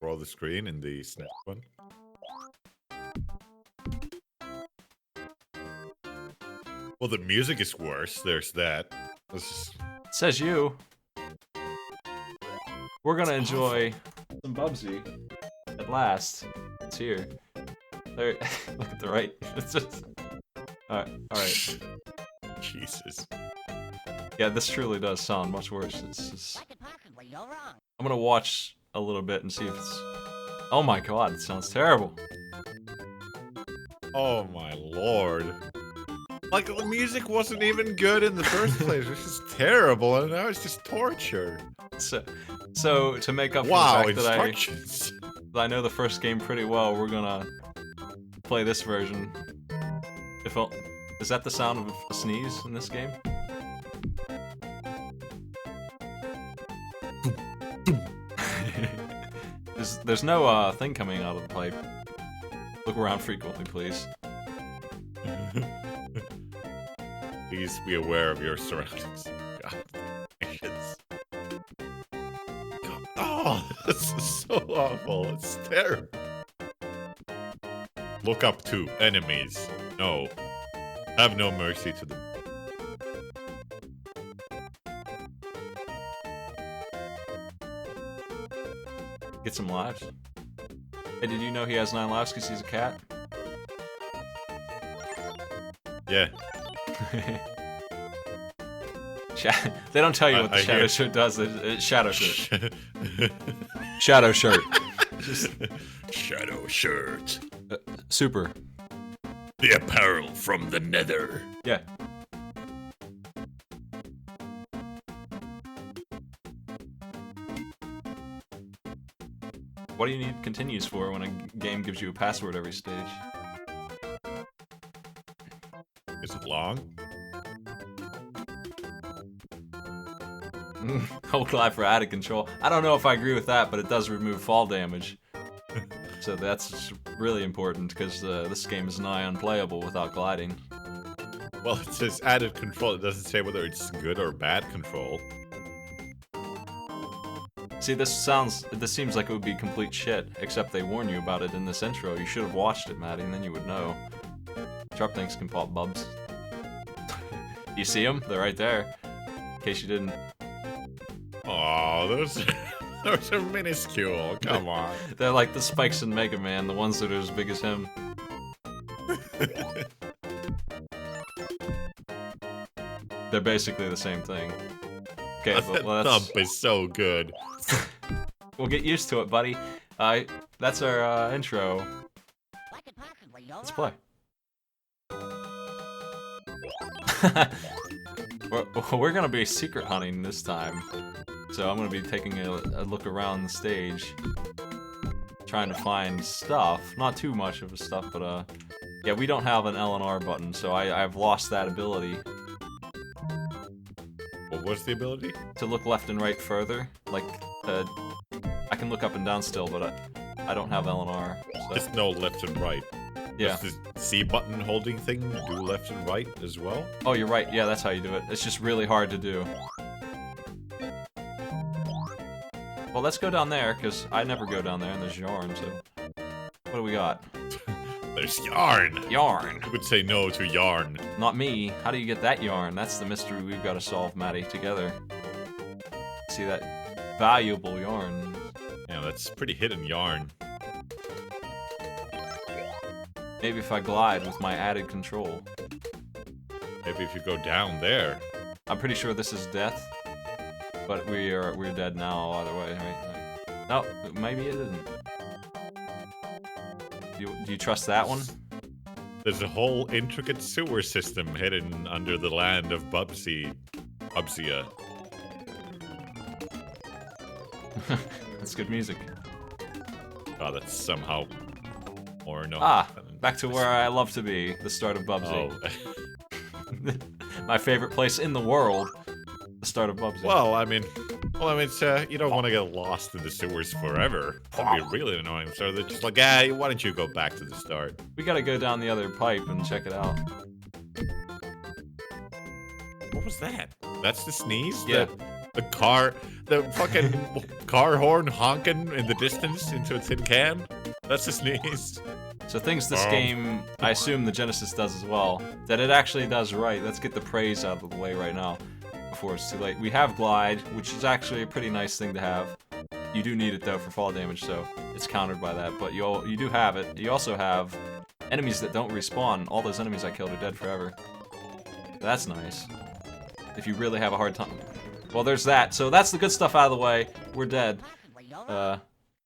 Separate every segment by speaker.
Speaker 1: Scroll the screen in the snap one. Well, the music is worse. There's that. This
Speaker 2: Says you. We're gonna
Speaker 1: It's
Speaker 2: enjoy some Bubsy at last. It's here. There. Look at the right. It's just. All right.
Speaker 1: Jesus.
Speaker 2: Yeah, this truly does sound much worse. It's just... I'm gonna watch a little bit and see if it's... Oh my god, it sounds terrible.
Speaker 1: Oh my lord. Like, the music wasn't even good in the first place. It's just terrible, and now it's just torture.
Speaker 2: So to make up for
Speaker 1: Wow,
Speaker 2: the fact
Speaker 1: instructions.
Speaker 2: that I know the first game pretty well, we're gonna play this version. Is that the sound of a sneeze in this game? There's no thing coming out of the pipe. Look around frequently, please.
Speaker 1: Please be aware of your surroundings. God. Patience. God. Oh, this is so awful. It's terrible. Look up to enemies. No. Have no mercy to them.
Speaker 2: Get some lives. Hey, did you know he has 9 lives because he's a cat?
Speaker 1: Yeah.
Speaker 2: They don't tell you what the shadow shirt does. It's shadow shirt. Shadow shirt. Just
Speaker 1: shadow shirt.
Speaker 2: Super.
Speaker 1: The apparel from the nether.
Speaker 2: Yeah. What do you need continues for when a game gives you a password every stage?
Speaker 1: Is it long?
Speaker 2: Hold live for added control. I don't know if I agree with that, but it does remove fall damage. So that's really important, because this game is nigh unplayable without gliding.
Speaker 1: Well, it says added control. It doesn't say whether it's good or bad control.
Speaker 2: See, this seems like it would be complete shit, except they warn you about it in this intro. You should have watched it, Maddie, and then you would know. Sharp things can pop bubs. You see them? They're right there. In case you didn't.
Speaker 1: Oh, those are minuscule. Come on.
Speaker 2: They're like the spikes in Mega Man, the ones that are as big as him. They're basically the same thing. Okay, well,
Speaker 1: Thump is so good.
Speaker 2: We'll get used to it, buddy. That's our intro. Let's play. We're gonna be secret hunting this time, so I'm gonna be taking a look around the stage, trying to find stuff. Not too much of stuff, but yeah, we don't have an L and R button, so I've lost that ability.
Speaker 1: What was the ability?
Speaker 2: To look left and right further. Like, I can look up and down still, but I don't have L and R. So.
Speaker 1: There's no left and right.
Speaker 2: Yeah.
Speaker 1: Does the C button holding thing do left and right as well?
Speaker 2: Oh, you're right. Yeah, that's how you do it. It's just really hard to do. Well, let's go down there, because I never go down there, and there's yarn, so... What do we got?
Speaker 1: There's yarn!
Speaker 2: Yarn!
Speaker 1: Who would say no to yarn?
Speaker 2: Not me. How do you get that yarn? That's the mystery we've got to solve, Maddie, together. See that valuable yarn.
Speaker 1: Yeah, that's pretty hidden yarn.
Speaker 2: Maybe if I glide with my added control.
Speaker 1: Maybe if you go down there.
Speaker 2: I'm pretty sure this is death. But we're dead now either way, right? No, maybe it isn't. Do you trust that one?
Speaker 1: There's a whole intricate sewer system hidden under the land of Bubsy. Bubsia.
Speaker 2: That's good music.
Speaker 1: Oh, that's somehow more no.
Speaker 2: Back to where I love to be, the start of Bubsy.
Speaker 1: Oh.
Speaker 2: My favorite place in the world, the start of Bubsy.
Speaker 1: Well, I mean, it's you don't want to get lost in the sewers forever. That'd be really annoying. So they're just like, why don't you go back to the start?
Speaker 2: We gotta go down the other pipe and check it out.
Speaker 1: What was that? That's the sneeze?
Speaker 2: Yeah.
Speaker 1: The car The fucking car horn honking in the distance into a tin can? That's a sneeze.
Speaker 2: So things this game, I assume the Genesis does as well, that it actually does right. Let's get the praise out of the way right now, before it's too late. We have Glide, which is actually a pretty nice thing to have. You do need it though for fall damage, so it's countered by that, but you do have it. You also have enemies that don't respawn. All those enemies I killed are dead forever. That's nice. If you really have a hard time. Well, there's that. So that's the good stuff out of the way. We're dead. I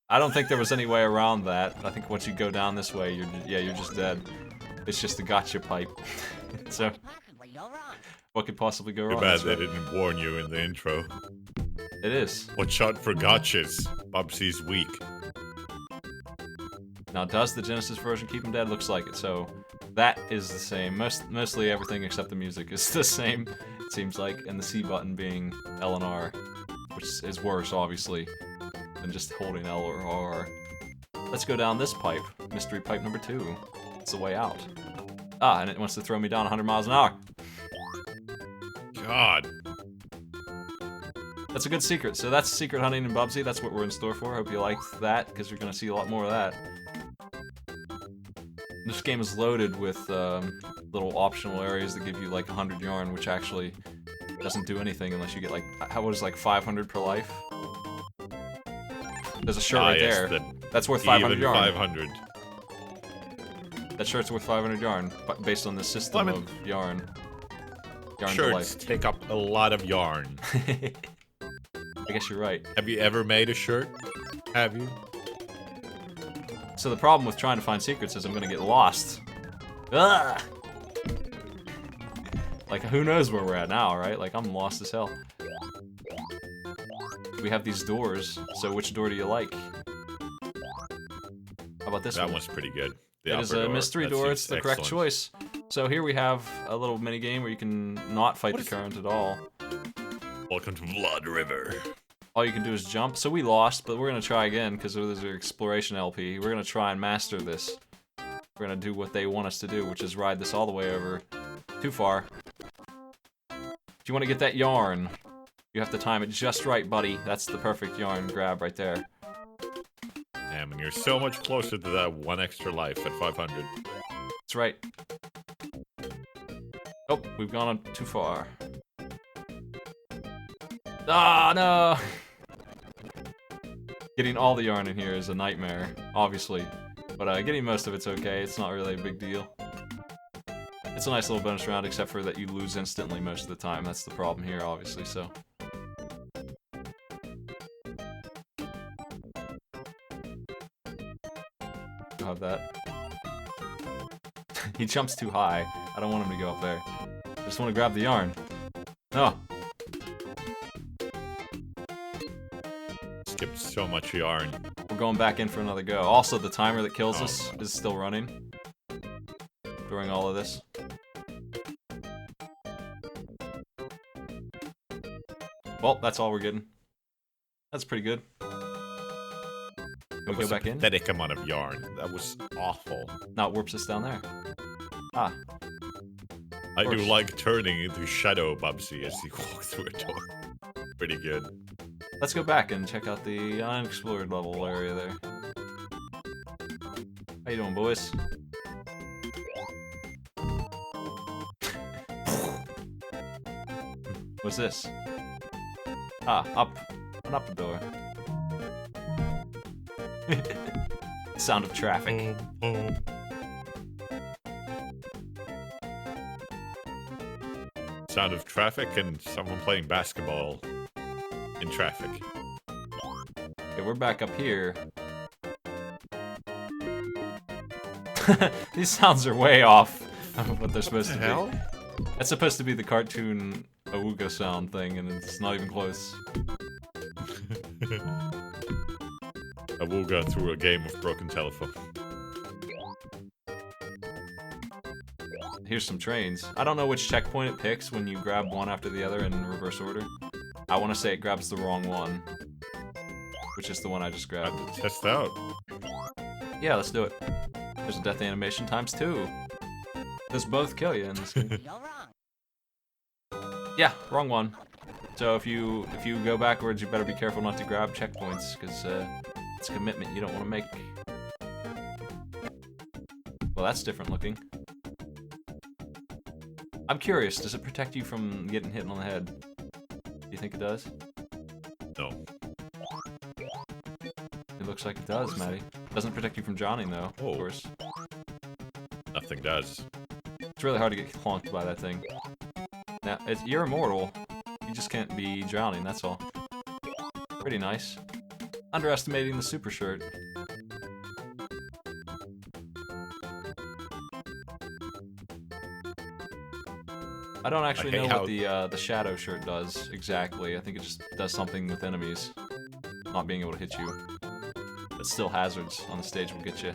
Speaker 2: don't think there was any way around that. I think once you go down this way, you're just dead. It's just a gotcha pipe. So, what could possibly go wrong?
Speaker 1: Too bad they didn't warn you in the intro.
Speaker 2: It is.
Speaker 1: Watch out for gotchas. Bubsy's weak.
Speaker 2: Now, does the Genesis version keep him dead? Looks like it. So, that is the same. Mostly everything except the music is the same, it seems like. And the C button being L and R, which is worse, obviously, than just holding L or R. Let's go down this pipe. Mystery pipe number 2. It's the way out. Ah, and it wants to throw me down 100 miles an hour.
Speaker 1: God.
Speaker 2: That's a good secret. So that's secret hunting in Bubsy. That's what we're in store for. Hope you liked that, because you're going to see a lot more of that. This game is loaded with little optional areas that give you like 100 yarn, which actually doesn't do anything unless you get like, what is like 500 per life? There's a shirt right there. That's worth 500 yarn.
Speaker 1: 500.
Speaker 2: That shirt's worth 500 yarn, based on the system of yarn.
Speaker 1: Shirts take up a lot of yarn.
Speaker 2: I guess you're right.
Speaker 1: Have you ever made a shirt? Have you?
Speaker 2: So the problem with trying to find secrets is I'm gonna get lost. Ugh! Like, who knows where we're at now, right? Like, I'm lost as hell. We have these doors, so which door do you like? How about this one?
Speaker 1: That one's pretty good.
Speaker 2: It is a mystery door, it's the correct choice. So here we have a little mini game where you can not fight the current at all.
Speaker 1: Welcome to Blood River.
Speaker 2: All you can do is jump. So we lost, but we're gonna try again because there's an exploration LP. We're gonna try and master this. We're gonna do what they want us to do, which is ride this all the way over. Too far. If you want to get that yarn, you have to time it just right, buddy. That's the perfect yarn grab right there.
Speaker 1: Damn, and you're so much closer to that one extra life at 500.
Speaker 2: That's right. Oh, we've gone on too far. Ah, no! Getting all the yarn in here is a nightmare, obviously. But getting most of it's okay, it's not really a big deal. It's a nice little bonus round, except for that you lose instantly most of the time. That's the problem here, obviously, so. You'll have that. He jumps too high. I don't want him to go up there. I just want to grab the yarn. No.
Speaker 1: Skipped so much yarn.
Speaker 2: We're going back in for another go. Also, the timer that kills us is still running during all of this. Well, that's all we're getting. That's pretty good. Can we go back in?
Speaker 1: Pathetic amount of yarn. That was awful.
Speaker 2: Now it warps us down there. Ah.
Speaker 1: I do like turning into Shadow Bubsy as you walk through a door. Pretty good.
Speaker 2: Let's go back and check out the unexplored level area there. How you doing, boys? What's this? Ah, up. An up the door. Sound of traffic.
Speaker 1: Sound of traffic and someone playing basketball in traffic.
Speaker 2: Okay, we're back up here. These sounds are way off of what they're supposed to be. That's supposed to be the cartoon Awooga sound thing, and it's not even close.
Speaker 1: Awooga through a game of broken telephone.
Speaker 2: Here's some trains. I don't know which checkpoint it picks when you grab one after the other in reverse order. I want to say it grabs the wrong one, which is the one I just grabbed.
Speaker 1: Test out.
Speaker 2: Yeah, let's do it. There's a death animation ×2. Those both kill you in this game. Yeah, wrong one. So if you go backwards, you better be careful not to grab checkpoints, because it's a commitment you don't want to make. Well, that's different looking. I'm curious, does it protect you from getting hit on the head? Do you think it does?
Speaker 1: No.
Speaker 2: It looks like it does, Matty. Doesn't protect you from drowning, though,
Speaker 1: Oh.
Speaker 2: of course.
Speaker 1: Nothing does.
Speaker 2: It's really hard to get clonked by that thing. Now, you're immortal. You just can't be drowning, that's all. Pretty nice. Underestimating the super shirt. I don't actually know what the shadow shirt does exactly. I think it just does something with enemies not being able to hit you. But still, hazards on the stage will get you.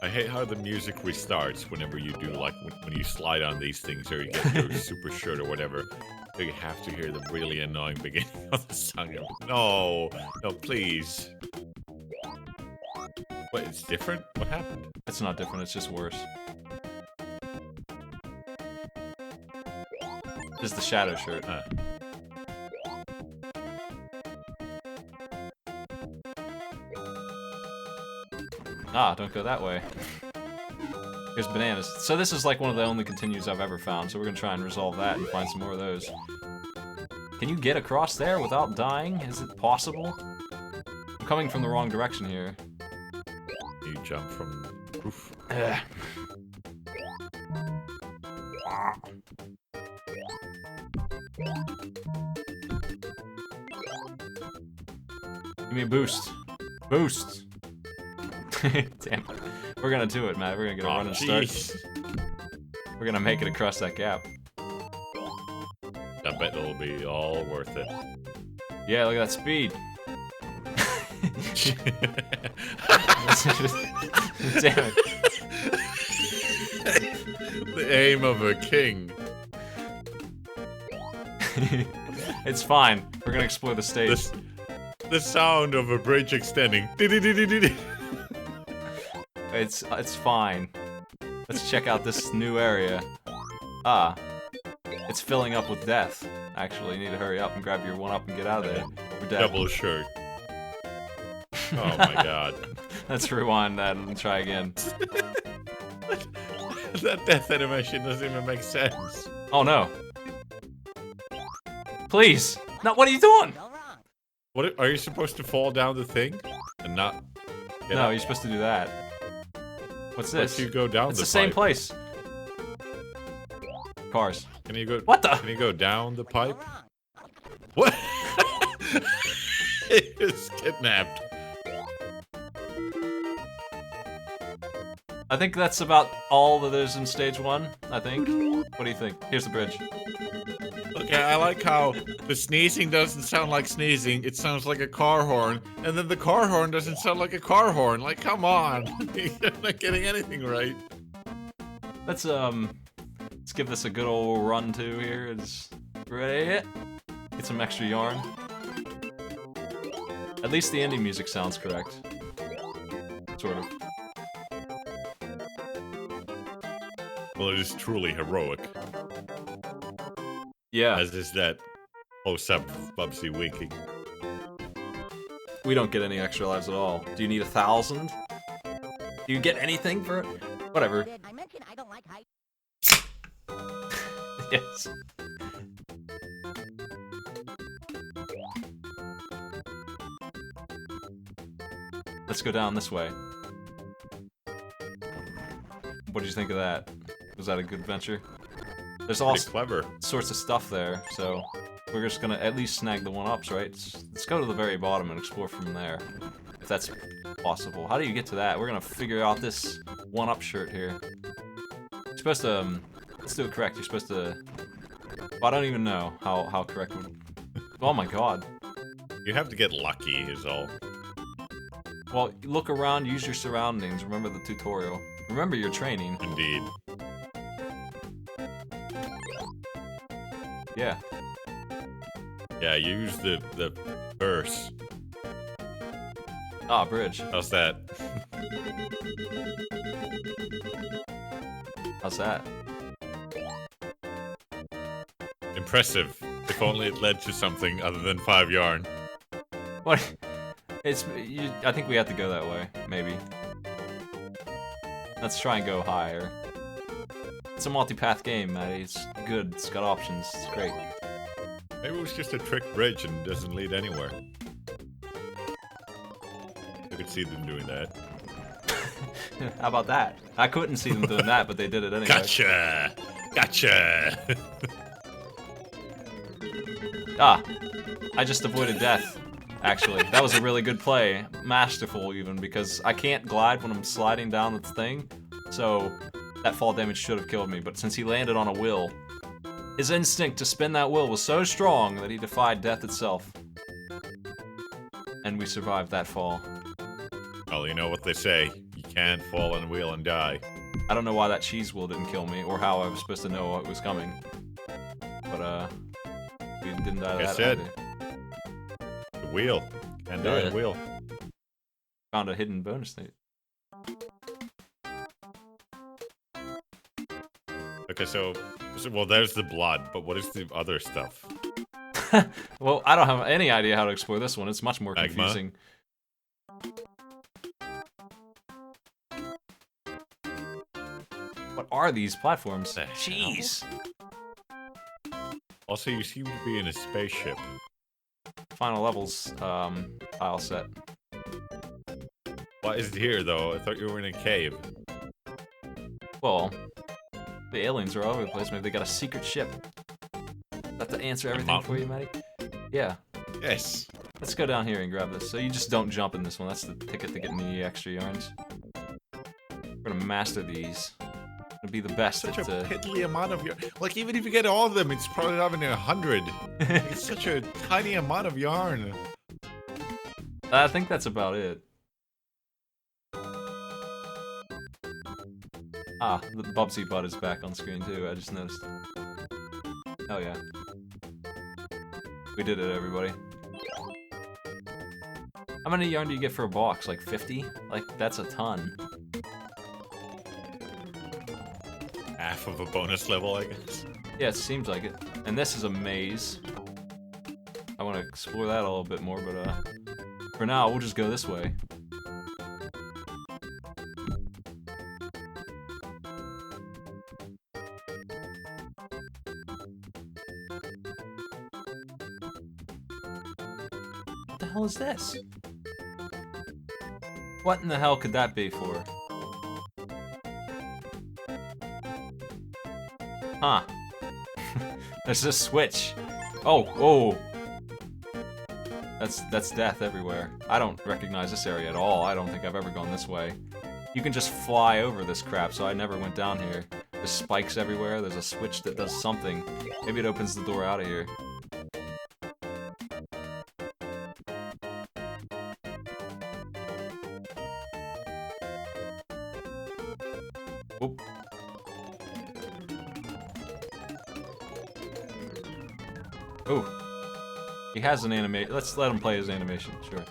Speaker 1: I hate how the music restarts whenever you do, like, when you slide on these things or you get your super shirt or whatever. So you have to hear the really annoying beginning of the song. No, no, please. What, it's different? What happened?
Speaker 2: It's not different, it's just worse. This is the shadow shirt. Ah, don't go that way. Here's bananas. So this is like one of the only continues I've ever found, so we're gonna try and resolve that and find some more of those. Can you get across there without dying? Is it possible? I'm coming from the wrong direction here.
Speaker 1: You jump from the roof.
Speaker 2: Give me a boost. Boost! Damn. We're gonna do it, Matt. We're gonna get a running start. We're gonna make it across that gap.
Speaker 1: I bet it'll be all worth it.
Speaker 2: Yeah, look at that speed. Damn it.
Speaker 1: The aim of a king.
Speaker 2: It's fine. We're gonna explore the stage.
Speaker 1: The sound of a bridge extending.
Speaker 2: It's fine. Let's check out this new area. Ah. It's filling up with death. Actually, you need to hurry up and grab your one up and get out of there. We're dead.
Speaker 1: Double shirt. Oh my god.
Speaker 2: Let's rewind that and try again.
Speaker 1: That death animation doesn't even make sense.
Speaker 2: Oh no. Please! No, what are you doing?
Speaker 1: What are you supposed to fall down the thing and not?
Speaker 2: No,
Speaker 1: up?
Speaker 2: you're supposed to do that. What's this?
Speaker 1: If you go down
Speaker 2: it's
Speaker 1: the
Speaker 2: the same
Speaker 1: pipe?
Speaker 2: place. Cars.
Speaker 1: Can you go?
Speaker 2: What the?
Speaker 1: Can you go down the pipe? What? He was kidnapped.
Speaker 2: I think that's about all that there's in stage 1, I think. What do you think? Here's the bridge.
Speaker 1: Okay, I like how the sneezing doesn't sound like sneezing, it sounds like a car horn, and then the car horn doesn't sound like a car horn. Like, come on. You're not getting anything right.
Speaker 2: Let's give this a good old run to here. It's ready. Get some extra yarn. At least the indie music sounds correct. Sort of.
Speaker 1: Well, it is truly heroic.
Speaker 2: Yeah.
Speaker 1: As is that close-up Bubsy winking.
Speaker 2: We don't get any extra lives at all. Do you need 1,000? Do you get anything for it? Whatever.
Speaker 3: I mentioned I don't like height.
Speaker 2: Yes. Let's go down this way. What did you think of that? Was that a good venture? There's all
Speaker 1: clever.
Speaker 2: sorts of stuff there, so we're just gonna at least snag the one-ups, right? Let's go to the very bottom and explore from there, if that's possible. How do you get to that? We're gonna figure out this one-up shirt here. You're supposed to, let's do it correct. You're supposed to, well, I don't even know how correct would, oh my god.
Speaker 1: You have to get lucky is all.
Speaker 2: Well, look around, use your surroundings, remember the tutorial. Remember your training.
Speaker 1: Indeed.
Speaker 2: Yeah.
Speaker 1: Yeah, use the verse.
Speaker 2: Ah, bridge.
Speaker 1: How's that?
Speaker 2: How's that?
Speaker 1: Impressive. If only it led to something other than 5 yarn.
Speaker 2: What? I think we have to go that way, maybe. Let's try and go higher. It's a multi-path game, Maddie. It's good. It's got options. It's great.
Speaker 1: Maybe it was just a trick bridge and doesn't lead anywhere. I could see them doing that.
Speaker 2: How about that? I couldn't see them doing that, but they did it anyway.
Speaker 1: Gotcha! Gotcha!
Speaker 2: Ah, I just avoided death, actually. That was a really good play. Masterful, even, because I can't glide when I'm sliding down the thing, so that fall damage should have killed me, but since he landed on a wheel, his instinct to spin that wheel was so strong that he defied death itself. And we survived that fall.
Speaker 1: Well, you know what they say. You can't fall on a wheel and die.
Speaker 2: I don't know why that cheese wheel didn't kill me, or how I was supposed to know what was coming. But, we didn't die to
Speaker 1: Like I
Speaker 2: that
Speaker 1: said,
Speaker 2: either.
Speaker 1: the wheel. Can't die on
Speaker 2: Yeah.
Speaker 1: a wheel.
Speaker 2: Found a hidden bonus state.
Speaker 1: Okay, so, well, there's the blood, but what is the other stuff?
Speaker 2: Well, I don't have any idea how to explore this one. It's much more
Speaker 1: Magma.
Speaker 2: confusing. What are these platforms?
Speaker 1: The hell?
Speaker 2: Jeez.
Speaker 1: Also, you seem to be in a spaceship.
Speaker 2: Final levels, tile set.
Speaker 1: What is here, though? I thought you were in a cave.
Speaker 2: Well, the aliens are all over the place. Maybe they got a secret ship. That to answer everything for you, Maddie? Yeah.
Speaker 1: Yes.
Speaker 2: Let's go down here and grab this. So you just don't jump in this one. That's the ticket to getting the extra yarns. We're gonna master these. Gonna be the best
Speaker 1: Such
Speaker 2: at
Speaker 1: a piddly amount of yarn. Like, even if you get all of them, it's probably not even 100. It's such a tiny amount of yarn.
Speaker 2: I think that's about it. Ah, the Bubsy butt is back on screen too, I just noticed. Hell yeah. We did it, everybody. How many yarn do you get for a box? Like 50? Like, that's a ton.
Speaker 1: Half of a bonus level, I guess.
Speaker 2: Yeah, it seems like it. And this is a maze. I want to explore that a little bit more, but for now, we'll just go this way. What the hell is this? What in the hell could that be for? Huh. There's a switch. Oh. That's death everywhere. I don't recognize this area at all. I don't think I've ever gone this way. You can just fly over this crap, so I never went down here. There's spikes everywhere. There's a switch that does something. Maybe it opens the door out of here. Oop. Oh. He has an animation. Let's let him play his animation, sure.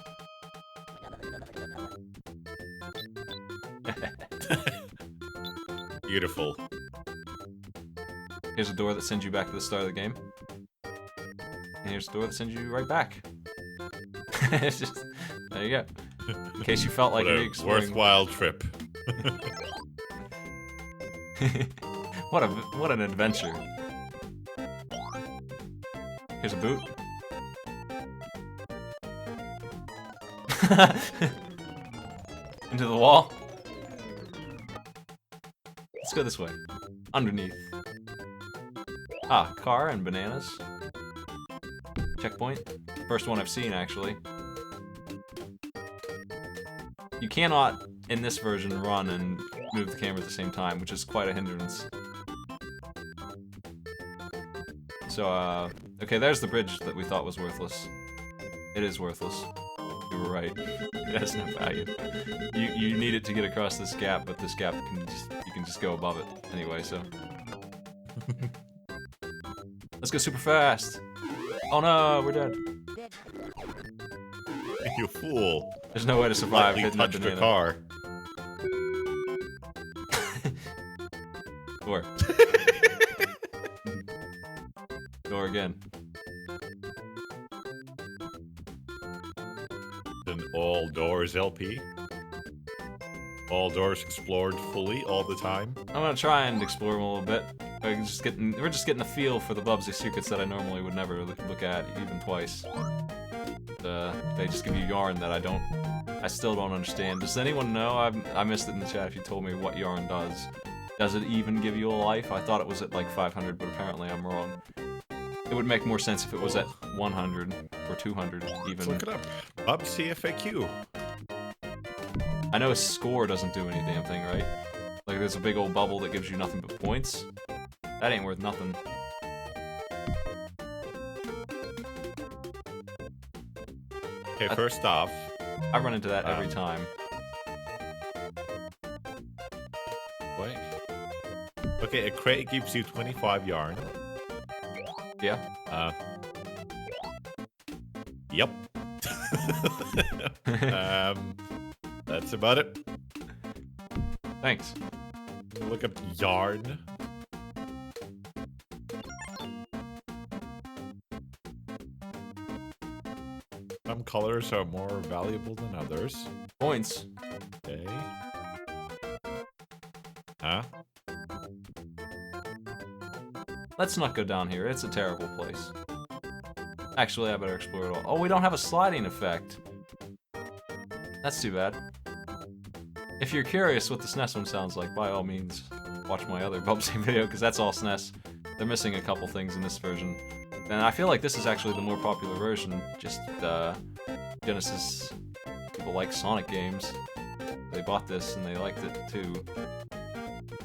Speaker 1: Beautiful.
Speaker 2: Here's a door that sends you back to the start of the game. And here's a door that sends you right back. It's just, there you go. In case you felt like
Speaker 1: What a
Speaker 2: re-exploring.
Speaker 1: worthwhile trip.
Speaker 2: What an adventure. Here's a boot. Into the wall. Let's go this way. Underneath. Ah, car and bananas. Checkpoint. First one I've seen, actually. You cannot, in this version, run and move the camera at the same time, which is quite a hindrance. So, okay, there's the bridge that we thought was worthless. It is worthless. You were right. It has no value. You need it to get across this gap, but this gap you can just go above it anyway, so. Let's go super fast. Oh no, we're dead.
Speaker 1: You fool.
Speaker 2: There's no way to survive
Speaker 1: Lightly
Speaker 2: hitting that
Speaker 1: touched the
Speaker 2: banana.
Speaker 1: car.
Speaker 2: Door. Door again.
Speaker 1: All Doors LP. All doors explored fully all the time.
Speaker 2: I'm gonna try and explore them a little bit. We're just getting a feel for the Bubsy secrets that I normally would never look at even twice. They just give you yarn that I still don't understand. Does anyone know? I missed it in the chat if you told me what yarn does. Does it even give you a life? I thought it was at like 500, but apparently I'm wrong. It would make more sense if it was at 100 or 200 even.
Speaker 1: Let's look it up. Bubsy FAQ.
Speaker 2: I know score doesn't do any damn thing, right? Like there's a big old bubble that gives you nothing but points. That ain't worth nothing.
Speaker 1: Okay, first off,
Speaker 2: I run into that every time.
Speaker 1: Wait. Okay, a crate gives you 25 yarn.
Speaker 2: Yeah.
Speaker 1: Yep. That's about it.
Speaker 2: Thanks.
Speaker 1: Look up yarn. Some colors are more valuable than others.
Speaker 2: Points.
Speaker 1: Okay. Huh?
Speaker 2: Let's not go down here. It's a terrible place. Actually, I better explore it all. Oh, we don't have a sliding effect. That's too bad. If you're curious what the SNES one sounds like, by all means, watch my other Bubsy video, because that's all SNES. They're missing a couple things in this version. And I feel like this is actually the more popular version. Just, Genesis people like Sonic games. They bought this and they liked it too.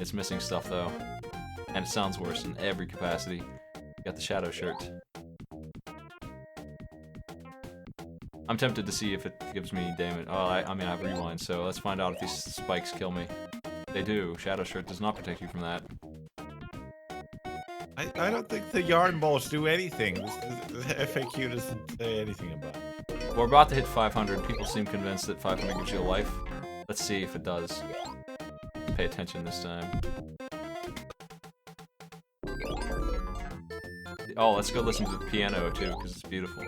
Speaker 2: It's missing stuff though. And it sounds worse in every capacity. Got the shadow shirt. I'm tempted to see if it gives me damage. Oh, I mean, I have rewind, so let's find out if these spikes kill me. They do. Shadow shirt does not protect you from that.
Speaker 1: I don't think the yarn balls do anything. The FAQ doesn't say anything about it.
Speaker 2: We're about to hit 500. People seem convinced that 500 gives you a life. Let's see if it does. Pay attention this time. Oh, let's go listen to the piano too, because it's beautiful.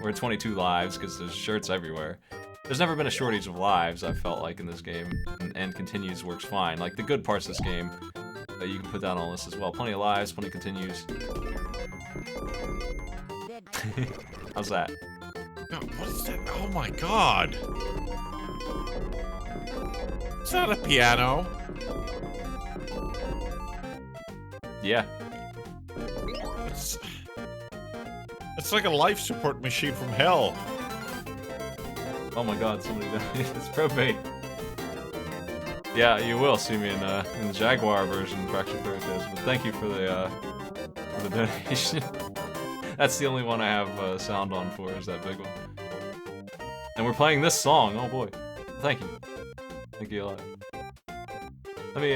Speaker 2: We're at 22 lives because there's shirts everywhere. There's never been a shortage of lives, I felt like, in this game. And continues works fine. Like, the good parts of this game, you can put down on this as well. Plenty of lives, plenty continues. How's that?
Speaker 1: No, what is that? Oh my god! It's not a piano.
Speaker 2: Yeah.
Speaker 1: It's like a life support machine from hell.
Speaker 2: Oh my god, somebody died. It's propane. Yeah, you will see me in the Jaguar version of Fractured Fairy Tales, but thank you for the donation. That's the only one I have sound on for, is that big one. And we're playing this song, oh boy. Thank you. Thank you a lot. Let me,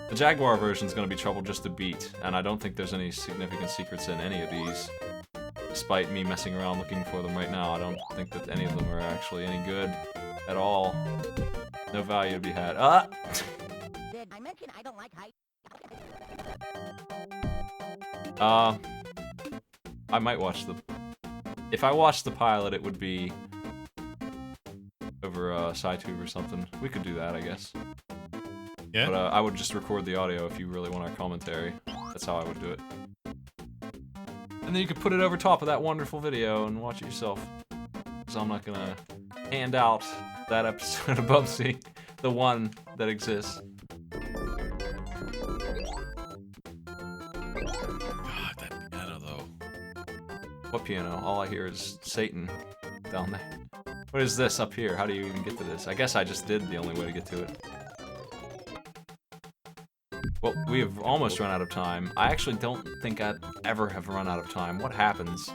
Speaker 2: the Jaguar version's gonna be trouble just to beat, and I don't think there's any significant secrets in any of these. Despite me messing around looking for them right now, I don't think that any of them are actually any good at all. No value to be had. Ah!
Speaker 3: Did I mention I don't like height?
Speaker 2: I might watch the... If I watched the pilot, it would be over SciTube or something. We could do that, I guess.
Speaker 1: Yeah?
Speaker 2: But I would just record the audio if you really want our commentary. That's how I would do it. And then you could put it over top of that wonderful video and watch it yourself. Because I'm not gonna hand out that episode of Bubsy, the one that exists.
Speaker 1: God, that piano though.
Speaker 2: What piano? All I hear is Satan down there. What is this up here? How do you even get to this? I guess I just did the only way to get to it. Well, we have almost run out of time. I actually don't think I'd ever have run out of time. What happens?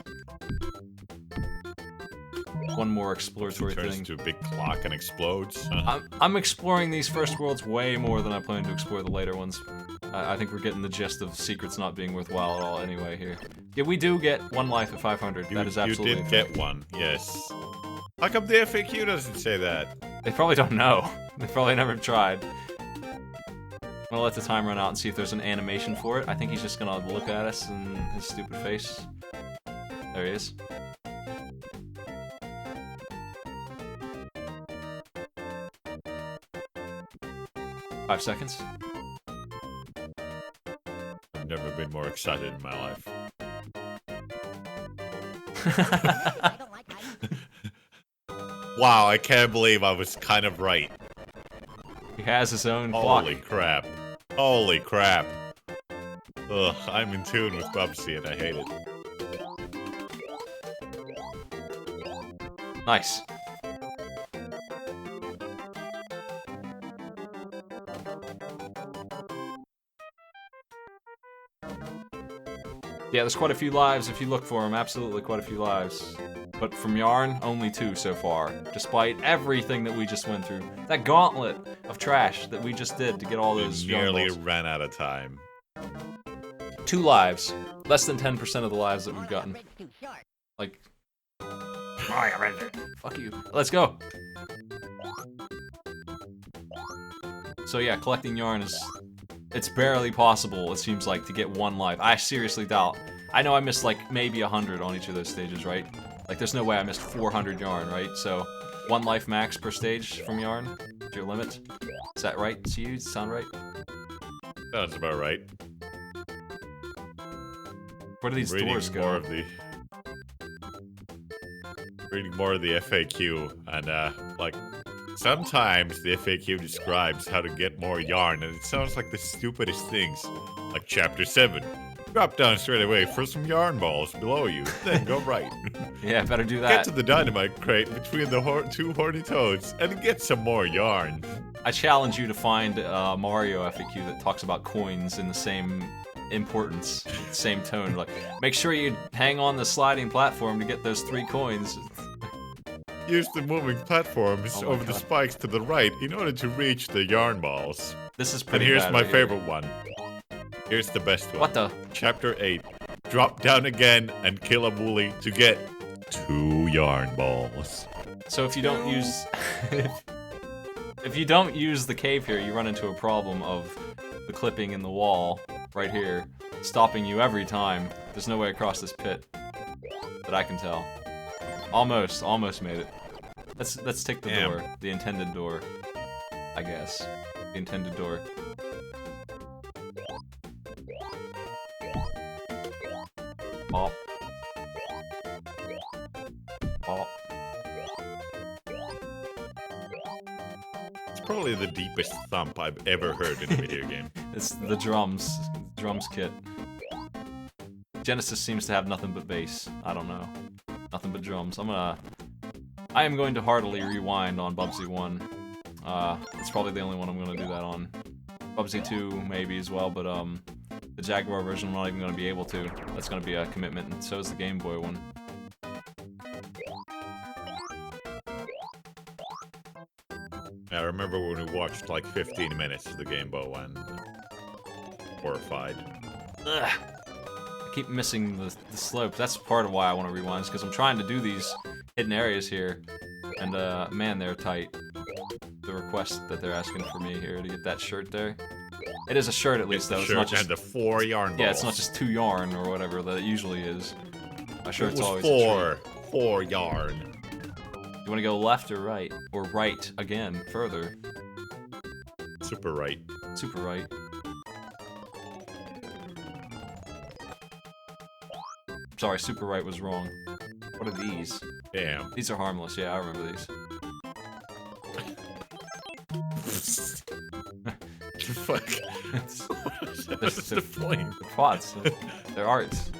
Speaker 2: One more exploratory
Speaker 1: It turns
Speaker 2: thing.
Speaker 1: into a big clock and explodes.
Speaker 2: I'm exploring these first worlds way more than I plan to explore the later ones. I think we're getting the gist of secrets not being worthwhile at all anyway here. Yeah, we do get one life at 500. That is absolutely
Speaker 1: You did get one, yes. How come the FAQ doesn't say that?
Speaker 2: They probably don't know. They probably never tried. I'm gonna let the time run out and see if there's an animation for it. I think he's just gonna look at us and his stupid face. There he is. 5 seconds.
Speaker 1: I've never been more excited in my life.
Speaker 3: I don't like hiding.
Speaker 1: Wow, I can't believe I was kind of right.
Speaker 2: He has his own clock.
Speaker 1: Holy crap. Holy crap. Ugh, I'm in tune with Bubsy and I hate it.
Speaker 2: Nice. Yeah, there's quite a few lives if you look for them. Absolutely quite a few lives. But from Yarn, only 2 so far. Despite everything that we just went through. That gauntlet of trash that we just did to get all those
Speaker 1: We
Speaker 2: yarn
Speaker 1: nearly
Speaker 2: balls.
Speaker 1: ran out of time.
Speaker 2: 2 lives. Less than 10% of the lives that we've gotten.
Speaker 3: Bridge too short.
Speaker 2: Like... Fuck you. Let's go. So yeah, collecting yarn is... It's barely possible, it seems like, to get 1 life. I seriously doubt. I know I missed like maybe 100 on each of those stages, right? Like there's no way I missed 400 yarn, right? So 1 life max per stage from yarn is your limit. Is that right to you? Does it sound right?
Speaker 1: Sounds about right.
Speaker 2: Where do these doors go?
Speaker 1: Reading more of the FAQ, and like, sometimes the FAQ describes how to get more yarn, and it sounds like the stupidest things. Like Chapter 7. Drop down straight away for some yarn balls below you, then go right.
Speaker 2: Yeah, better do that.
Speaker 1: Get to the dynamite crate between the 2 horny toads, and get some more yarn.
Speaker 2: I challenge you to find a Mario FAQ that talks about coins in the same importance, same tone. Like, make sure you hang on the sliding platform to get those 3 coins.
Speaker 1: Use the moving platforms
Speaker 2: Oh my
Speaker 1: over the
Speaker 2: God.
Speaker 1: spikes to the right in order to reach the yarn balls.
Speaker 2: This is
Speaker 1: And
Speaker 2: pretty
Speaker 1: here's
Speaker 2: bad
Speaker 1: my
Speaker 2: right here.
Speaker 1: favorite one. Here's the best one.
Speaker 2: What the?
Speaker 1: Chapter 8. Drop down again and kill a woolly to get 2 yarn balls.
Speaker 2: So if you don't use... if you don't use the cave here, you run into a problem of the clipping in the wall right here, stopping you every time. There's no way across this pit that I can tell. Almost made it. Let's take the
Speaker 1: Damn.
Speaker 2: door, the intended door, I guess. The intended door. Bop. Bop.
Speaker 1: It's probably the deepest thump I've ever heard in a video game.
Speaker 2: It's the drums kit. Genesis seems to have nothing but bass. I don't know. Nothing but drums. I am going to heartily rewind on Bubsy 1. It's probably the only one I'm going to do that on. Bubsy 2 maybe as well, but the Jaguar version I'm not even going to be able to. That's going to be a commitment, and so is the Game Boy one.
Speaker 1: I remember when we watched like 15 minutes of the Game Boy one. Horrified.
Speaker 2: Ugh. I keep missing the slopes. That's part of why I want to rewind, because I'm trying to do these hidden areas here, and man, they're tight. The request that they're asking for me here to get that shirt there. It is a shirt at least, though.
Speaker 1: It's
Speaker 2: It's not
Speaker 1: shirt
Speaker 2: just
Speaker 1: and the 4 yarn balls.
Speaker 2: yeah, it's not just 2 yarn or whatever that it usually is. My
Speaker 1: It
Speaker 2: shirt's
Speaker 1: was
Speaker 2: always a
Speaker 1: 4 yarn.
Speaker 2: treat. You want to go left or right, or right again further?
Speaker 1: Super right.
Speaker 2: Super right. Sorry, super right was wrong. What are these?
Speaker 1: Damn.
Speaker 2: These are harmless. Yeah, I remember these.
Speaker 1: Fuck. What's the point?
Speaker 2: They're pots. They're arts.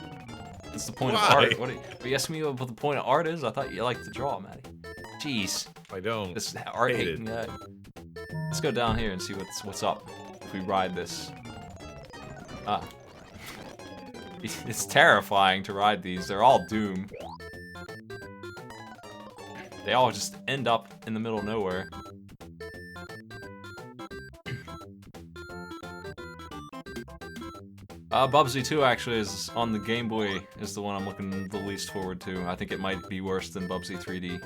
Speaker 2: What's the point
Speaker 1: Why?
Speaker 2: of art? What are you asking me what the point of art is? I thought you liked to draw, Maddie. Jeez.
Speaker 1: I don't.
Speaker 2: This art
Speaker 1: Hate
Speaker 2: hating guy. Let's go down here and see what's up if we ride this. Ah. It's terrifying to ride these. They're all doom. They all just end up in the middle of nowhere. Bubsy 2 actually is on the Game Boy, is the one I'm looking the least forward to. I think it might be worse than Bubsy 3D.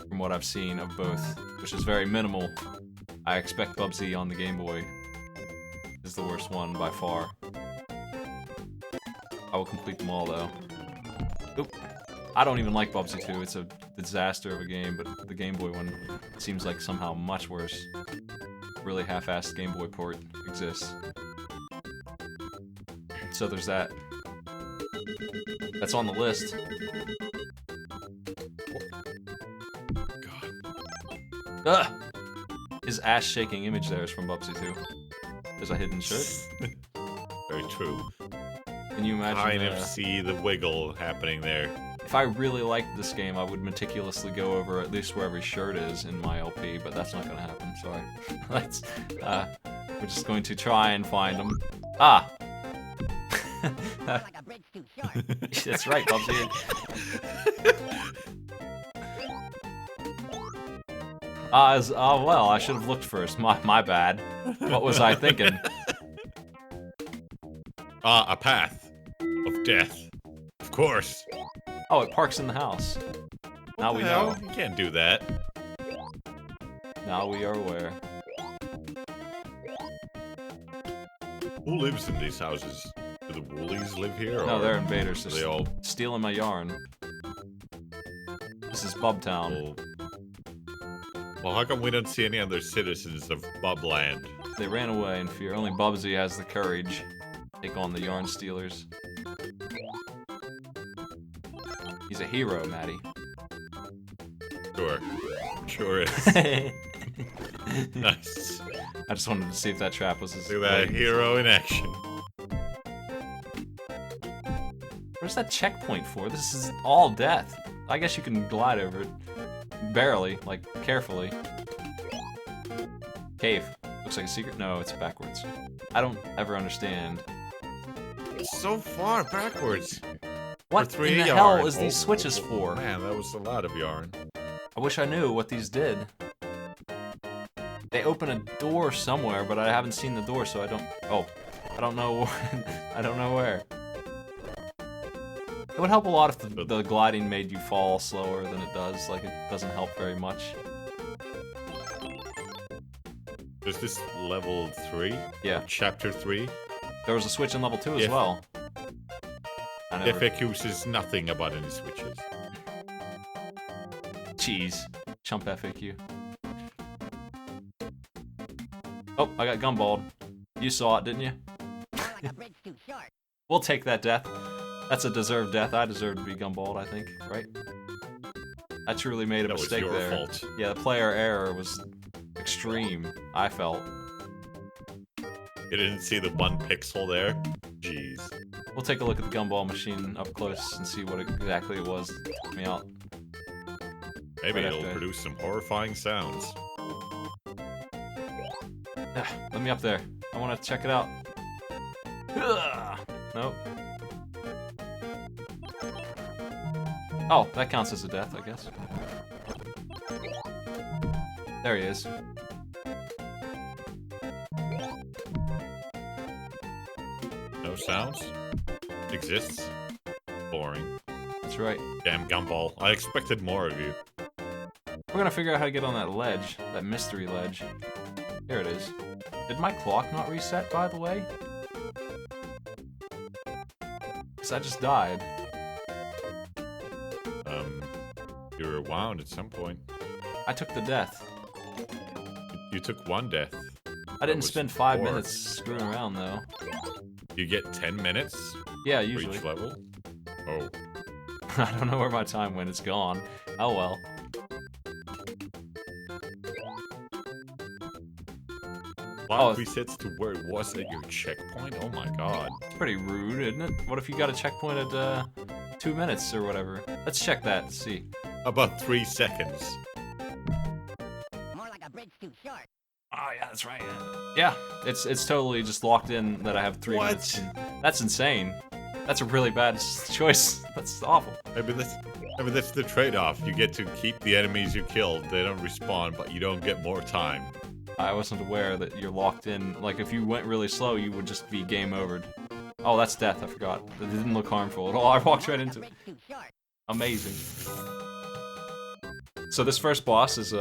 Speaker 2: From what I've seen of both, which is very minimal. I expect Bubsy on the Game Boy is the worst one by far. I will complete them all though. Oop. I don't even like Bubsy 2, it's a disaster of a game, but the Game Boy one seems like somehow much worse. really half-assed Game Boy port exists. So there's that. That's on the list.
Speaker 1: God.
Speaker 2: Ugh! His ass-shaking image there is from Bubsy too. There's a hidden shirt.
Speaker 1: Very true.
Speaker 2: Can you imagine?
Speaker 1: Kind of see the wiggle happening there.
Speaker 2: If I really liked this game, I would meticulously go over at least where every shirt is in my LP, but that's not gonna happen, sorry. Let's, we're just going to try and find them. Ah!
Speaker 3: Like a bridge too short.
Speaker 2: That's right, Bubsy. Well, I should have looked first. My bad. What was I thinking?
Speaker 1: A path of death. Of course.
Speaker 2: Oh, it parks in the house. Now we know.
Speaker 1: You can't do that.
Speaker 2: Now we are aware.
Speaker 1: Who lives in these houses? Do the Woolies live here?
Speaker 2: No,
Speaker 1: or
Speaker 2: they're invaders.
Speaker 1: are
Speaker 2: They're
Speaker 1: they all
Speaker 2: stealing my yarn. This is Bubtown.
Speaker 1: Well, how come we don't see any other citizens of Bubland?
Speaker 2: They ran away in fear. Only Bubsy has the courage to take on the yarn stealers. He's a hero, Maddie.
Speaker 1: Sure. Sure is. Nice.
Speaker 2: I just wanted to see if that trap was his
Speaker 1: Look at that
Speaker 2: leg.
Speaker 1: hero in action.
Speaker 2: Where's that checkpoint for? This is all death. I guess you can glide over it. Barely, like, carefully. Cave. Looks like a secret? No, it's backwards. I don't ever understand.
Speaker 1: It's so far backwards.
Speaker 2: What
Speaker 1: For
Speaker 2: in the
Speaker 1: 3
Speaker 2: hell
Speaker 1: yarn.
Speaker 2: is these switches for?
Speaker 1: Man, that was a lot of yarn.
Speaker 2: I wish I knew what these did. They open a door somewhere, but I haven't seen the door, so I don't... Oh, I don't know. I don't know where. It would help a lot if the gliding made you fall slower than it does. Like, it doesn't help very much.
Speaker 1: Is this level 3?
Speaker 2: Yeah.
Speaker 1: Chapter 3?
Speaker 2: There was a switch in level 2 as
Speaker 1: If-
Speaker 2: well. I never...
Speaker 1: FAQ says nothing about any switches.
Speaker 2: Jeez. Chump FAQ. Oh, I got gumballed. You saw it, didn't you?
Speaker 3: Like a bridge too short.
Speaker 2: We'll take that death. That's a deserved death. I deserve to be gumballed, I think, right? I truly made a
Speaker 1: That was
Speaker 2: mistake
Speaker 1: your
Speaker 2: there.
Speaker 1: fault.
Speaker 2: Yeah, the player error was extreme, I felt.
Speaker 1: You didn't see the 1 pixel there? Jeez.
Speaker 2: We'll take a look at the gumball machine up close and see what exactly it was that took me out.
Speaker 1: Maybe
Speaker 2: Right
Speaker 1: it'll
Speaker 2: after.
Speaker 1: produce some horrifying sounds.
Speaker 2: Let me up there. I want to check it out. Ugh. Nope. Oh, that counts as a death, I guess. There he is.
Speaker 1: No sounds? Exists? Boring.
Speaker 2: That's right.
Speaker 1: Damn gumball. I expected more of you.
Speaker 2: We're gonna figure out how to get on that ledge, that mystery ledge. Here it is. Did my clock not reset, by the way? Because I just died.
Speaker 1: You were wound at some point.
Speaker 2: I took the death.
Speaker 1: You took 1 death.
Speaker 2: I didn't
Speaker 1: was
Speaker 2: spend 5
Speaker 1: 4.
Speaker 2: minutes screwing around, though.
Speaker 1: You get 10 minutes
Speaker 2: Yeah,
Speaker 1: for
Speaker 2: usually.
Speaker 1: each level? Oh.
Speaker 2: I don't know where my time went. It's gone. Oh well.
Speaker 1: Clock resets to where it was at your checkpoint? Oh my god.
Speaker 2: It's pretty rude, isn't it? What if you got a checkpoint at 2 minutes or whatever? Let's check that. See.
Speaker 1: About 3 seconds.
Speaker 3: More like a bridge too short.
Speaker 2: Oh yeah, that's right. Yeah, it's totally just locked in that I have 3
Speaker 1: What?
Speaker 2: minutes. That's insane. That's a really bad choice. That's awful.
Speaker 1: Maybe that's the trade-off. You get to keep the enemies you killed. They don't respawn, but you don't get more time.
Speaker 2: I wasn't aware that you're locked in. Like, if you went really slow, you would just be game overed. Oh, that's death. I forgot. It didn't look harmful at all. I walked right into it.
Speaker 3: Bridge too short.
Speaker 2: Amazing. So this first boss is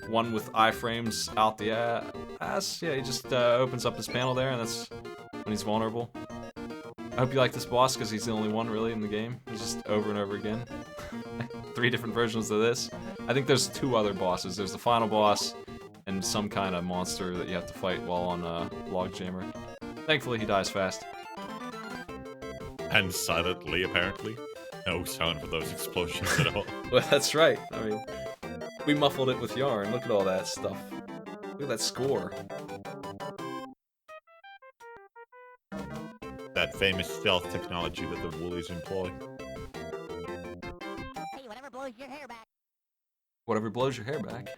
Speaker 2: one with iframes out the ass. Yeah, he just opens up his panel there, and that's when he's vulnerable. I hope you like this boss, because he's the only one really in the game. He's just over and over again. 3 different versions of this. I think there's 2 other bosses. There's the final boss, and some kind of monster that you have to fight while on Log Jammer. Thankfully, he dies fast.
Speaker 1: And silently, apparently. No sound for those explosions at all.
Speaker 2: Well, that's right. I mean, we muffled it with yarn. Look at all that stuff. Look at that score.
Speaker 1: That famous stealth technology that the Woolies employ.
Speaker 3: Hey, whatever blows your hair back.
Speaker 2: Whatever blows your hair back.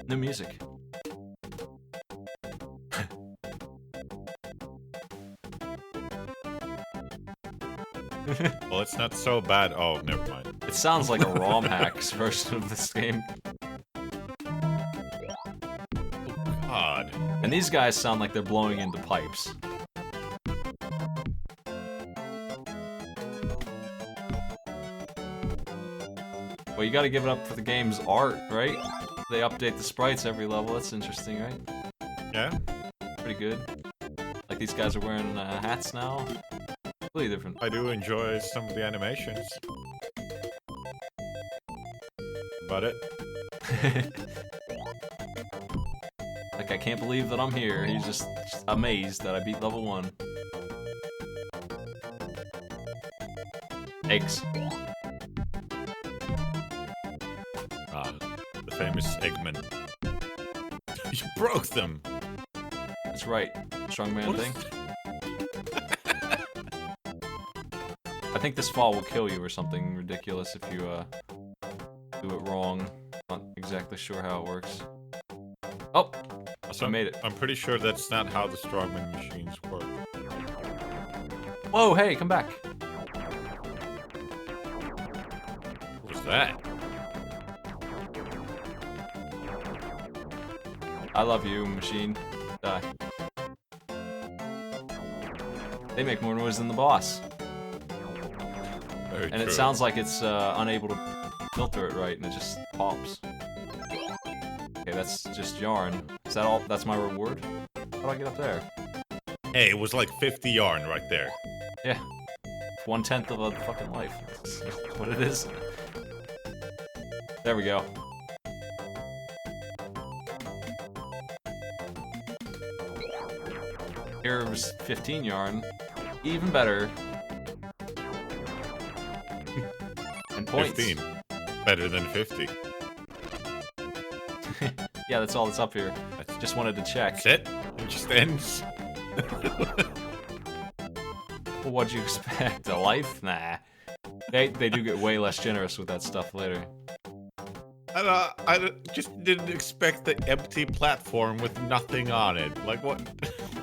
Speaker 2: New music.
Speaker 1: Well, it's not so bad. Oh, never mind.
Speaker 2: It sounds like a ROM hacks version of this game.
Speaker 1: God.
Speaker 2: And these guys sound like they're blowing into pipes. Well, you gotta give it up for the game's art, right? They update the sprites every level. That's interesting, right?
Speaker 1: Yeah?
Speaker 2: Pretty good. Like these guys are wearing hats now. Completely different.
Speaker 1: I do enjoy some of the animations. About it.
Speaker 2: Like, I can't believe that I'm here. He's just amazed that I beat level 1. Eggs.
Speaker 1: Ah, the famous Eggman. You broke them!
Speaker 2: That's right. Strongman
Speaker 1: What
Speaker 2: thing.
Speaker 1: is-
Speaker 2: I think this fall will kill you or something ridiculous if you do it wrong. Not exactly sure how it works. Oh!
Speaker 1: So
Speaker 2: I made it.
Speaker 1: I'm pretty sure that's not how the Strongman machines work.
Speaker 2: Whoa, hey, come back.
Speaker 1: What was that?
Speaker 2: I love you, machine. Die. They make more noise than the boss.
Speaker 1: Very
Speaker 2: And it
Speaker 1: true.
Speaker 2: sounds like it's unable to filter it right, and it just pops. Okay, that's just yarn. Is that all? That's my reward? How do I get up there?
Speaker 1: Hey, it was like 50 yarn right there.
Speaker 2: Yeah. 1/10 of a fucking life. That's what it is. There we go. Here's 15 yarn. Even better. And points.
Speaker 1: 15. Better than 50.
Speaker 2: Yeah, that's all that's up here.
Speaker 1: That's
Speaker 2: Just wanted to check.
Speaker 1: That's it? It just ends?
Speaker 2: Well, what'd you expect? A life? Nah. They do get way less generous with that stuff later.
Speaker 1: I just didn't expect the empty platform with nothing on it. Like, what?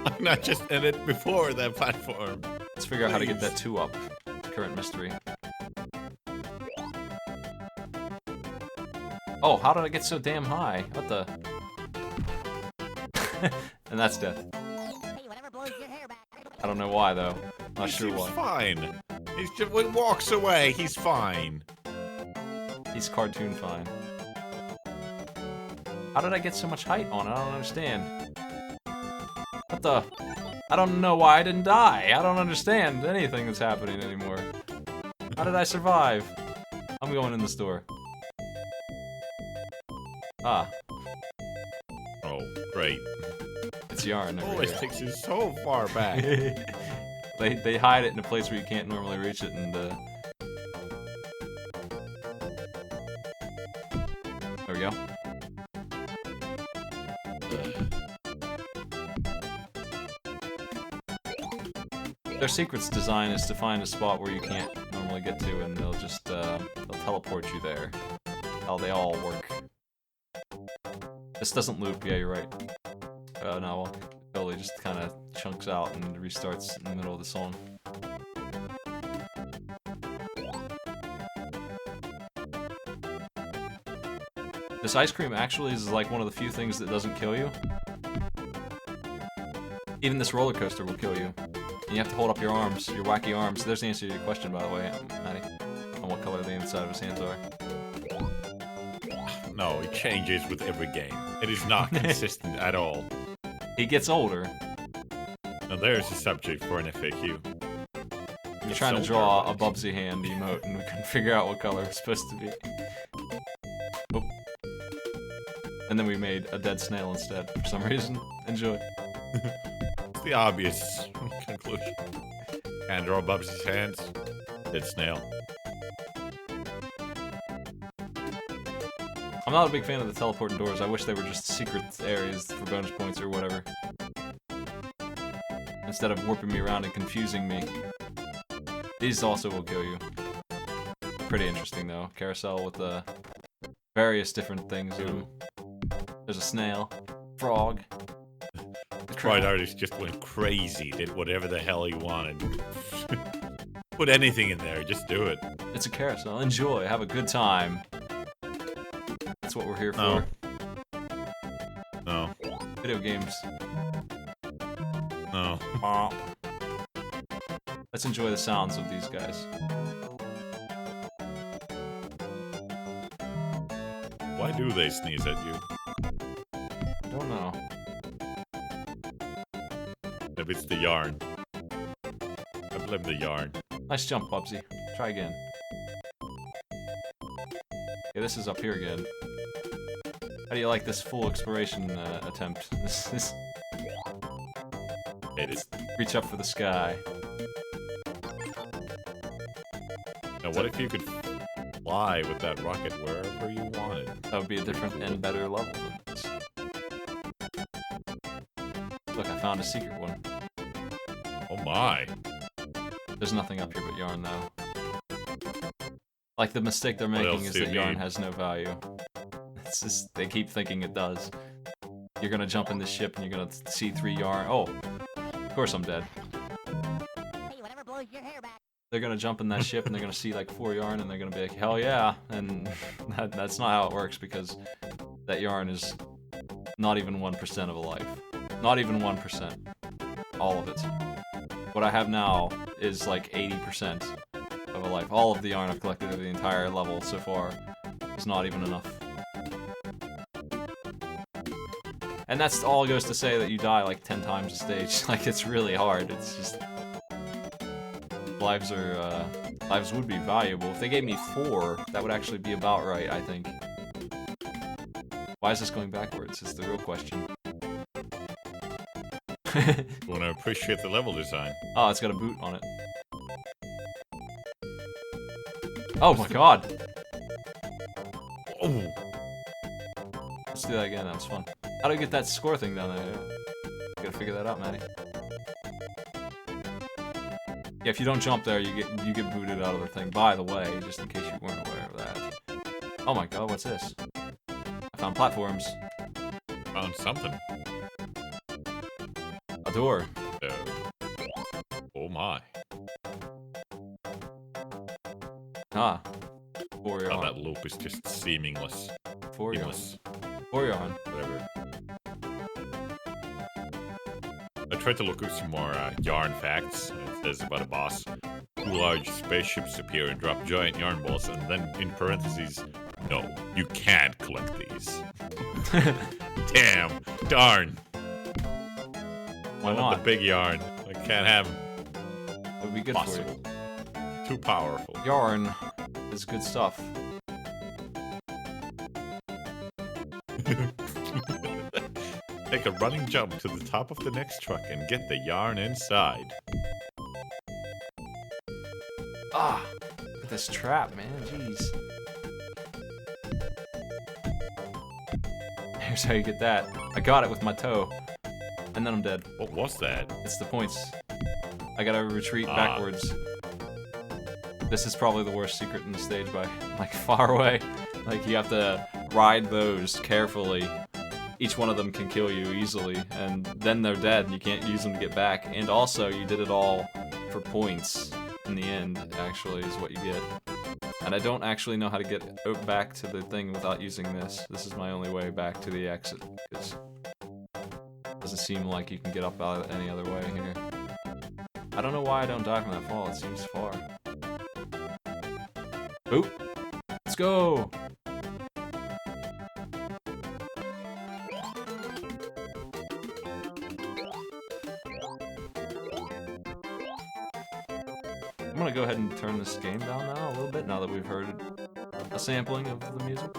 Speaker 1: Why not just end it before that platform?
Speaker 2: Let's figure out how to get that 2 up. Current mystery. Oh, how did I get so damn high? What the? And that's death.
Speaker 3: Hey, whatever blows your hair back.
Speaker 2: I don't know why, though. Not
Speaker 1: He
Speaker 2: sure
Speaker 1: seems
Speaker 2: why.
Speaker 1: fine. He's just, when he walks away, he's fine.
Speaker 2: He's cartoon fine. How did I get so much height on it? I don't understand. What the? I don't know why I didn't die. I don't understand anything that's happening anymore. How did I survive? I'm going in the store. Ah,
Speaker 1: Oh, great.
Speaker 2: it's yarn over
Speaker 1: Always
Speaker 2: here.
Speaker 1: takes you so far back.
Speaker 2: They hide it in a place where you can't normally reach it, and there we go. Their secret's design is to find a spot where you can't normally get to, and they'll just they'll teleport you there. How they all work. This doesn't loop. Yeah, you're right. No, well, it totally just kind of chunks out and restarts in the middle of the song. This ice cream actually is like one of the few things that doesn't kill you. Even this roller coaster will kill you. And you have to hold up your arms, your wacky arms. There's the answer to your question, by the way, Maddie, on what color the inside of his hands are.
Speaker 1: No, it changes with every game. It is not consistent at all.
Speaker 2: He gets older.
Speaker 1: Now there's a subject for an FAQ.
Speaker 2: We're trying to draw a Bubsy hand emote, and we couldn't figure out what color it's supposed to be. Oh. And And then we made a dead snail instead for some reason. Enjoy.
Speaker 1: It's the obvious conclusion. And draw Bubsy's hands. Dead snail.
Speaker 2: I'm not a big fan of the teleporting doors. I wish they were just secret areas for bonus points or whatever. Instead of warping me around and confusing me. These also will kill you. Pretty interesting though. Carousel with the various different things. Ooh. There's a snail. Frog.
Speaker 1: The Pride artist just went crazy. Did whatever the hell he wanted. Put anything in there. Just do it.
Speaker 2: It's a carousel. Enjoy. Have a good time. That's what we're here
Speaker 1: No.
Speaker 2: for.
Speaker 1: No.
Speaker 2: Video games.
Speaker 1: No.
Speaker 2: Let's enjoy the sounds of these guys.
Speaker 1: Why do they sneeze at you?
Speaker 2: I don't know.
Speaker 1: Maybe it's the yarn. I blame the yarn.
Speaker 2: Nice jump, Bubsy. Try again. Okay, this is up here again. How do you like this full exploration attempt? This is...
Speaker 1: Hate it.
Speaker 2: Reach up for the sky.
Speaker 1: Now, what if you could fly with that rocket wherever you wanted?
Speaker 2: That would be a different and better level than this. Look, I found a secret one.
Speaker 1: Oh my.
Speaker 2: There's nothing up here but yarn, though. Like, the mistake they're
Speaker 1: What
Speaker 2: making
Speaker 1: else
Speaker 2: is
Speaker 1: do you
Speaker 2: that yarn
Speaker 1: need?
Speaker 2: has no value. It's just, they keep thinking it does. You're gonna jump in the ship and you're gonna see 3 yarn. Oh, of course I'm dead.
Speaker 3: Hey, whatever blows your hair back.
Speaker 2: They're gonna jump in that ship and they're gonna see like 4 yarn and they're gonna be like, hell yeah. And that's not how it works because that yarn is not even 1% of a life. Not even 1%. All of it. What I have now is like 80% of a life. All of the yarn I've collected over the entire level so far is not even enough. And that's all goes to say that you die like 10 times a stage. Like, it's really hard. It's just... Lives would be valuable. If they gave me 4, that would actually be about right, I think. Why is this going backwards? Is the real question.
Speaker 1: You want to appreciate the level design.
Speaker 2: Oh, it's got a boot on it. Oh my god!
Speaker 1: Oh,
Speaker 2: Let's do that again, that was fun. How do I get that score thing down there? Gotta figure that out, Maddie. Yeah, if you don't jump there, you get booted out of the thing. By the way, just in case you weren't aware of that. Oh my god, what's this? I found platforms.
Speaker 1: found something.
Speaker 2: A door.
Speaker 1: Oh my.
Speaker 2: Ah. 4
Speaker 1: Oh,
Speaker 2: yarn.
Speaker 1: that loop is just seamless.
Speaker 2: 4 yarn.
Speaker 1: Seamless.
Speaker 2: 4 yarn.
Speaker 1: Whatever. I tried to look up some more yarn facts. And it says about a boss. 2 large spaceships appear and drop giant yarn balls, and then in parentheses, no, you can't collect these. Damn. Darn.
Speaker 2: Why
Speaker 1: I want
Speaker 2: not?
Speaker 1: the big yarn. I can't have them.
Speaker 2: It would be good
Speaker 1: Possible. Too powerful.
Speaker 2: for you. Yarn is good stuff.
Speaker 1: Take a running jump to the top of the next truck and get the yarn inside.
Speaker 2: Ah! Look at this trap, man. Jeez. Here's how you get that. I got it with my toe. And then I'm dead.
Speaker 1: What was that?
Speaker 2: It's the points. I gotta retreat
Speaker 1: Ah.
Speaker 2: backwards. This is probably the worst secret in the stage by, like, far away. Like, you have to ride those carefully. Each one of them can kill you easily, and then they're dead, and you can't use them to get back. And also, you did it all for points in the end, actually, is what you get. And I don't actually know how to get back to the thing without using this. This is my only way back to the exit, because it doesn't seem like you can get up out any other way here. I don't know why I don't die from that fall, it seems far. Oop! Let's go! I'm gonna go ahead and turn this game down now a little bit, now that we've heard a sampling of the music.